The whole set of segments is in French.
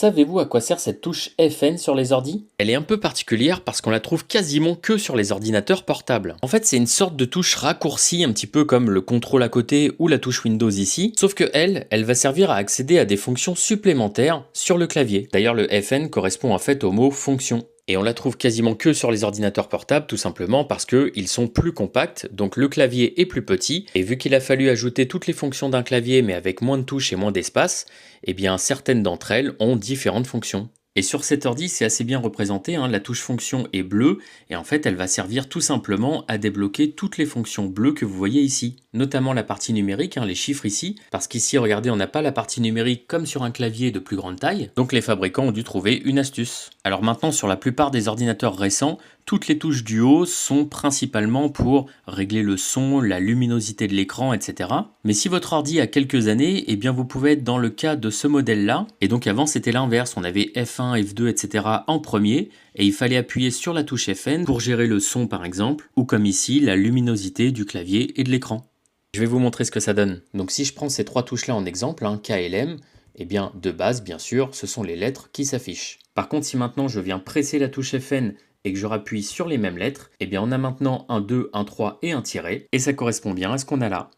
savez-vous à quoi sert cette touche FN sur les ordis? Elle est un peu particulière parce qu'on la trouve quasiment que sur les ordinateurs portables. En fait, c'est une sorte de touche raccourcie, un petit peu comme le contrôle à côté ou la touche Windows ici, sauf que elle va servir à accéder à des fonctions supplémentaires sur le clavier. D'ailleurs, le FN correspond en fait au mot fonction. Et on la trouve quasiment que sur les ordinateurs portables, tout simplement parce qu'ils sont plus compacts, donc le clavier est plus petit, et vu qu'il a fallu ajouter toutes les fonctions d'un clavier mais avec moins de touches et moins d'espace, eh bien certaines d'entre elles ont différentes fonctions. Et sur cet ordi, c'est assez bien représenté, hein, la touche fonction est bleue, et en fait elle va servir tout simplement à débloquer toutes les fonctions bleues que vous voyez ici, notamment la partie numérique, hein, les chiffres ici, parce qu'ici regardez on n'a pas la partie numérique comme sur un clavier de plus grande taille, donc les fabricants ont dû trouver une astuce. Alors maintenant sur la plupart des ordinateurs récents, toutes les touches du haut sont principalement pour régler le son, la luminosité de l'écran, etc. Mais si votre ordi a quelques années, eh bien vous pouvez être dans le cas de ce modèle-là. Et donc avant c'était l'inverse, on avait F1, F2, etc. en premier, et il fallait appuyer sur la touche FN pour gérer le son par exemple, ou comme ici, la luminosité du clavier et de l'écran. Je vais vous montrer ce que ça donne. Donc si je prends ces trois touches-là en exemple, hein, K et L, M, eh bien de base, bien sûr, ce sont les lettres qui s'affichent. Par contre, si maintenant je viens presser la touche FN et que je rappuie sur les mêmes lettres, eh bien on a maintenant un 2, un 3 et un tiret, et ça correspond bien à ce qu'on a là.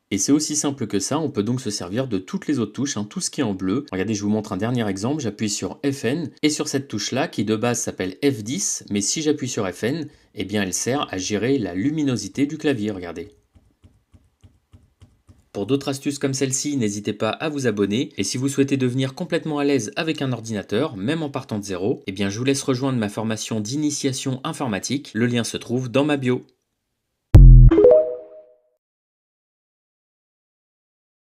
Et c'est aussi simple que ça, on peut donc se servir de toutes les autres touches, hein, tout ce qui est en bleu. Regardez, je vous montre un dernier exemple, j'appuie sur FN, et sur cette touche-là, qui de base s'appelle F10, mais si j'appuie sur FN, eh bien elle sert à gérer la luminosité du clavier, regardez. Pour d'autres astuces comme celle-ci, n'hésitez pas à vous abonner, et si vous souhaitez devenir complètement à l'aise avec un ordinateur, même en partant de zéro, eh bien je vous laisse rejoindre ma formation d'initiation informatique, le lien se trouve dans ma bio.